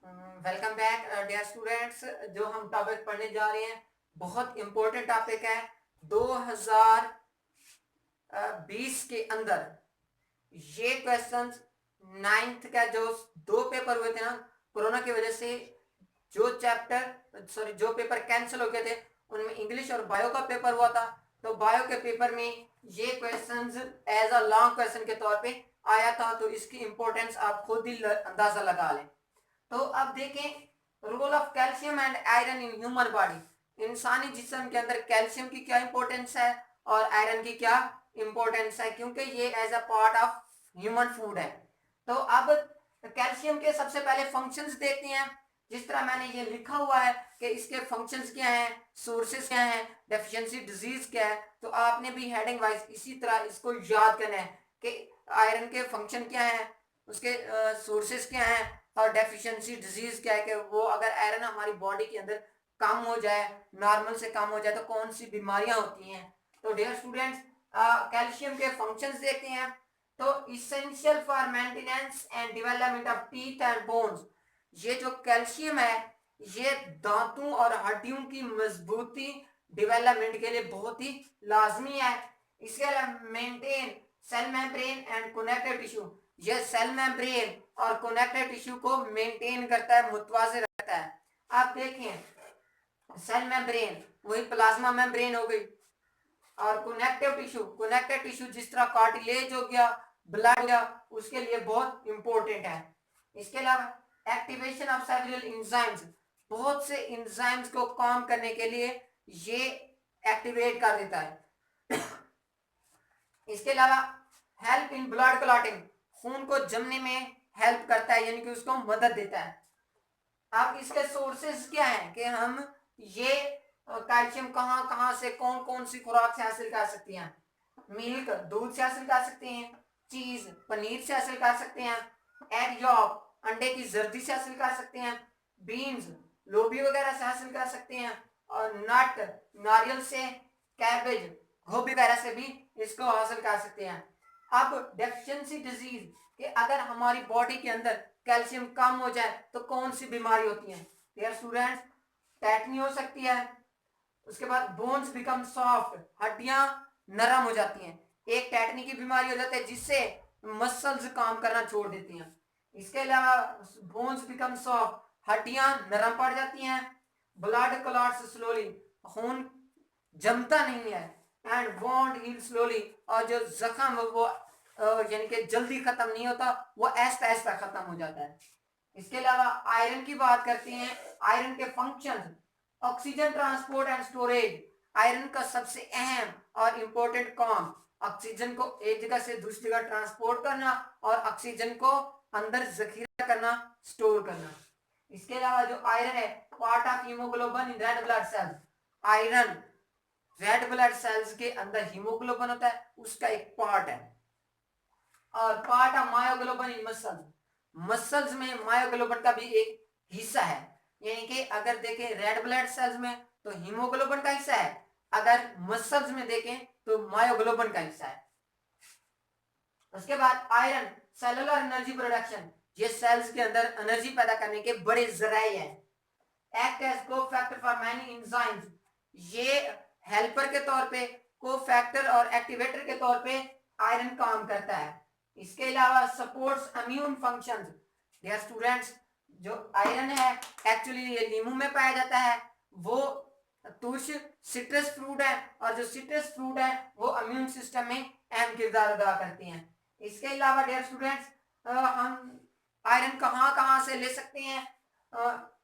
Welcome back dear students. जो हम topic पढ़ने जा रहे हैं बहुत इंपॉर्टेंट टॉपिक है। 2020 के अंदर ये क्वेश्चंस नाइन्थ का जो दो पेपर हुए थे ना कोरोना की वजह से, जो पेपर कैंसिल हो गए थे उनमें इंग्लिश और बायो का पेपर हुआ था। तो बायो के पेपर में ये questions as a long question के तौर पे आया था, तो इसकी इंपॉर्टेंस आप खुद ही अंदाजा लगा लें। तो अब देखें role of calcium and iron in human body. इंसानी जिस्म के अंदर कैल्शियम की क्या इंपॉर्टेंस है और आयरन की क्या इंपॉर्टेंस है, क्योंकि ये as a part of human food है। तो अब कैल्शियम के सबसे पहले फंक्शंस देखते हैं। जिस तरह मैंने ये लिखा हुआ है कि इसके फंक्शंस क्या हैं, सोर्सेस क्या हैं, डेफिशिएंसी डिजीज क्या है, तो आपने भी हेडिंग वाइज इसी तरह इसको याद करना है कि आयरन के फंक्शन क्या है, उसके सोर्सेस क्या हैं और डेफिशिएंसी डिजीज क्या है, कि वो अगर आयरन हमारी बॉडी के अंदर कम हो जाए, नॉर्मल से कम हो जाए तो कौन सी बीमारियां होती हैं। तो डियर स्टूडेंट्स, कैल्शियम के फंक्शंस देखते हैं। तो essential for maintenance and development of teeth and bones. ये जो कैल्शियम है ये दांतों और हड्डियों की मजबूती डेवलपमेंट के लिए बहुत ही लाजमी है। इसके अलावा maintain cell membrane and connective tissue. यह सेल मेम्ब्रेन और कनेक्टिव टिश्यू को मेंटेन करता है, मुतवाज़िन रखता है। आप देखें सेल मेम्ब्रेन वही प्लाज्मा मेम्ब्रेन हो गई, और कनेक्टिव टिश्यू जिस तरह कार्टिलेज हो गया, ब्लड हो गया, उसके लिए बहुत इंपॉर्टेंट है। इसके अलावा एक्टिवेशन ऑफ सेलुलर एंजाइम्स, बहुत से एंजाइम्स को काम करने के लिए ये एक्टिवेट कर देता है। इसके अलावा हेल्प इन ब्लड क्लॉटिंग, खून को जमने में हेल्प करता है, यानी कि उसको मदद देता है। अब इसके सोर्सेस क्या है कि हम ये कैल्शियम कहाँ कहाँ से कौन कौन सी खुराक से हासिल कर सकते हैं। मिल्क दूध से हासिल कर सकते हैं, चीज पनीर से हासिल कर सकते हैं, एग यॉक अंडे की जर्दी से हासिल कर सकते हैं, बीन्स लोबी वगैरह से हासिल कर सकते हैं, और नट नारियल से, कैबेज गोभी वगैरह से भी इसको हासिल कर सकते हैं। अब डेफिशिएंसी डिजीज कि अगर हमारी बॉडी के अंदर कैल्शियम कम हो जाए तो कौन सी बीमारी होती है। डियर स्टूडेंट्स, टेटनी हो सकती है। उसके बाद बोन्स बिकम सॉफ्ट, हड्डियां नरम हो जाती हैं। एक टेटनी की बीमारी हो जाती है जिससे मसल्स काम करना छोड़ देती हैं। इसके अलावा बोन्स बिकम सॉफ्ट, हड्डियां नरम पड़ जाती हैं। ब्लड क्लॉट्स स्लोली, खून जमता नहीं है। एंड वॉन्ट हील स्लोली, और जो जख्म वो यानी कि जल्दी खत्म नहीं होता, वो ऐसा ऐसा खत्म हो जाता है। इसके अलावा आयरन की बात करते हैं। आयरन के functions, oxygen transport and storage. Iron का सबसे अहम और इंपॉर्टेंट काम ऑक्सीजन को एक जगह से दूसरी जगह ट्रांसपोर्ट करना और ऑक्सीजन को अंदर जखीरा करना, स्टोर करना। इसके अलावा जो आयरन है part of haemoglobin in red blood cells. Iron red blood cells के अंदर हीमोग्लोबिन होता है, उसका एक पार्ट है। और part of myoglobin in muscles, muscles में मायोग्लोबिन का भी एक हिस्सा है। यानी कि अगर देखें रेड ब्लड सेल्स में तो हीमोग्लोबिन का हिस्सा है, अगर मसल्स में देखें तो मायोग्लोबिन का हिस्सा है। उसके बाद आयरन सेलुलर एनर्जी प्रोडक्शन, ये सेल्स के अंदर एनर्जी पैदा करने के बड़े जराये हैं। Act as cofactor for many enzymes, ये हेल्पर के तौर पे, कोफैक्टर और एक्टिवेटर के तौर पे आयरन काम करता है। इसके अलावा supports immune functions. Dear students, जो आयरन है एक्चुअली ये नींबू में पाया जाता है, वो तुरश सिट्रस फ्रूट है, और जो सिट्रस फ्रूट है वो इम्यून सिस्टम में अहम किरदार अदा करती हैं। इसके अलावा डियर स्टूडेंट्स, हम आयरन कहाँ कहाँ से ले सकते हैं।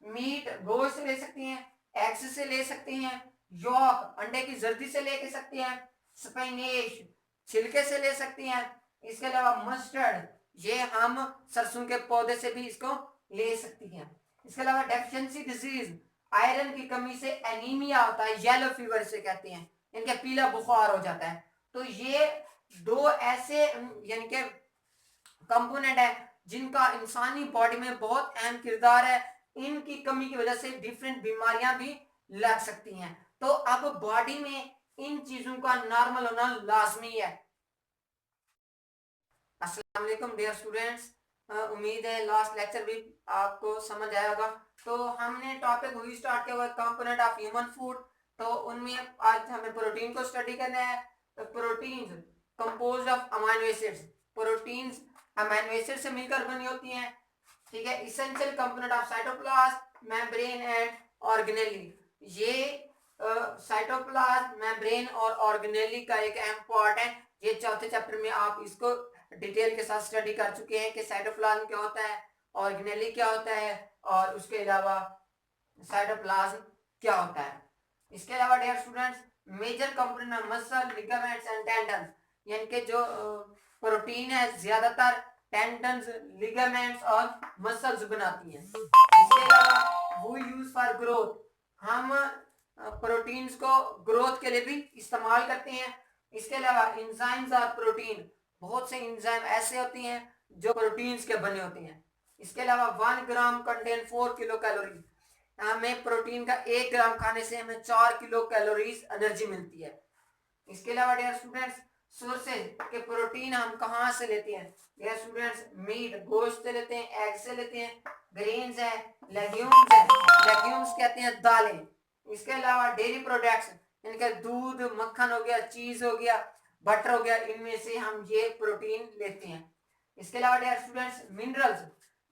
मीट गोश्त से ले सकते हैं, एग्स से ले सकते हैं, यॉक अंडे की जर्दी से ले सकते हैं, स्पिनेच छिलके से ले सकते हैं। इसके अलावा मस्टर्ड, ये हम सरसों के पौधे से भी इसको ले सकती हैं। इसके अलावा डेफिशिएंसी डिजीज, आयरन की कमी से एनीमिया होता है, येलो फीवर से कहते हैं, इनके पीला बुखार हो जाता है। तो ये दो ऐसे यानी कि कंपोनेंट है जिनका इंसानी बॉडी में बहुत अहम किरदार है। इनकी कमी की वजह से डिफरेंट बीमारियां भी लग सकती हैं। तो अब बॉडी में इन चीजों का नॉर्मल होना लाजमी है। अस्सलाम वालेकुम डियर स्टूडेंट्स, उम्मीद है लास्ट लेक्चर भी आपको समझ आया होगा। तो हमने टॉपिक वही स्टार्ट किया हुआ कंपोनेंट ऑफ ह्यूमन फूड। तो उनमें आज हमें प्रोटीन को स्टडी करना है। तो protein composed of amino acids, proteins amino acid से मिलकर बनी होती हैं। ठीक है, essential component of cytoplasm, membrane and organelle. ये साइटोप्लाज्म, मेम्ब्रेन और ऑर्गेनेली का एक अहम पार्ट है। ये चौथे चैप्टर में आप इसको डिटेल के साथ स्टडी कर चुके हैं कि साइटोप्लाज्म क्या होता है, ऑर्गेनेली क्या होता है, और उसके अलावा साइटोप्लाज्म क्या होता है। इसके अलावा dear students, major component of muscle, ligaments and tendons, यानी कि जो प्रोटीन है ज्यादातर टेंडन्स, लिगामेंट्स और मसल्स बनाती हैं। इसके अलावा वो यूज फॉर ग्रोथ, हम प्रोटीन्स को ग्रोथ के लिए भी इस्तेमाल करते हैं। इसके अलावा एंजाइम्स और प्रोटीन, बहुत से एंजाइम ऐसे होती हैं जो प्रोटीन्स के बने होते हैं। इसके अलावा 1 ग्राम कंटेन 4 किलो कैलोरी, हमें प्रोटीन का 1 ग्राम खाने से हमें 4 किलो कैलोरीज एनर्जी मिलती है। इसके अलावा डियर स्टूडेंट्स, सोर्सेज के प्रोटीन हम कहाँ से लेते हैं डियर स्टूडेंट्स? मीट, गोश्त से लेते हैं, एग से लेते हैं, ग्रेन्स है, लेग्यूम्स है, लेग्यूम्स कहते हैं दालें। इसके अलावा डेयरी प्रोडक्ट्स, इनका दूध, मक्खन हो गया, चीज हो गया, बटर हो गया, इनमें से हम ये प्रोटीन लेते हैं। इसके अलावा डियर स्टूडेंट्स, मिनरल्स,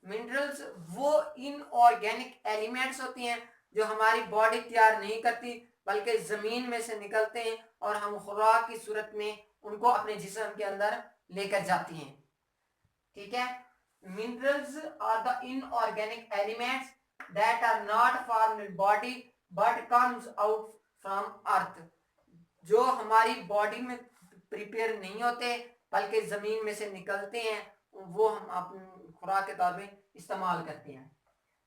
मिनरल्स वो इनऑर्गेनिक एलिमेंट्स होती हैं जो हमारी बॉडी तैयार नहीं करती, बल्कि जमीन में से निकलते हैं और हम खुराक की सूरत में उनको अपने जिस्म के अंदर लेकर जाती हैं। ठीक है, minerals are the inorganic elements that are not formed in body but comes out from earth, जो हमारी बॉडी में प्रिपेयर नहीं होते बल्कि जमीन में से निकलते हैं, वो हम अपनी खुराक के तौर पे इस्तेमाल करते हैं।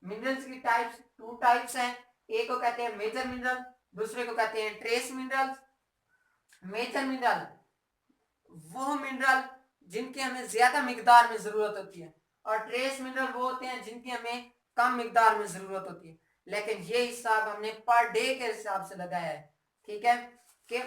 मिनरल्स की टाइप्स 2 टाइप्स हैं, एक को कहते हैं मेजर मिनरल, दूसरे को कहते हैं ट्रेस मिनरल। मेजर मिनरल वो मिनरल जिनकी हमें ज्यादा मिकदार में जरूरत होती है, और ट्रेस मिनरल वो होते हैं जिनकी हमें कम मिकदार में जरूरत होती है। लेकिन ये हिसाब हमने पर डे के हिसाब से लगाया है। ठीक है, कि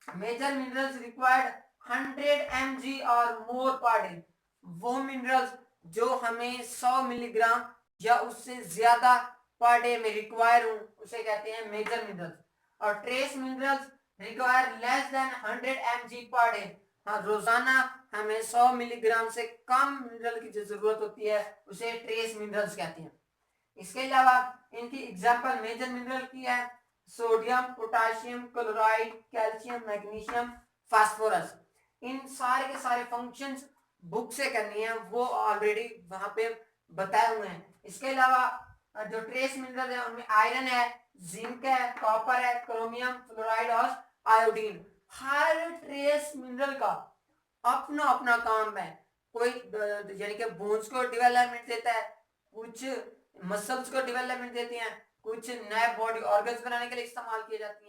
मेजर मिनरल्स रिक्वायर्ड 100 mg और मोर पर डे, वो मिनरल्स जो हमें 100 मिलीग्राम या उससे ज्यादा पर डे में रिक्वायर हो उसे कहते हैं मेजर मिनरल्स। और trace minerals require less than 100 mg per day, हाँ रोजाना हमें 100 मिलीग्राम से कम मिनरल की जो जरूरत होती है उसे ट्रेस मिनरल्स कहते हैं। इसके अलावा इनकी एग्जांपल मेजर मिनरल की है sodium, potassium, chloride, calcium, magnesium, phosphorus. इन सारे के सारे फंक्शंस बुक से करनी है, वो ऑलरेडी वहां पे बताए हुए हैं। इसके अलावा जो ट्रेस मिनरल है उनमें आयरन है, जिंक है, कॉपर है, क्रोमियम, फ्लोराइड और आयोडीन। हर ट्रेस मिनरल का अपना अपना काम है। कोई यानी कि बोन्स को डेवलपमेंट देता है, कुछ मसल्स को डेवलपमेंट देते हैं, कुछ नए बॉडी ऑर्गन्स बनाने के लिए इस्तेमाल किए जाती हैं।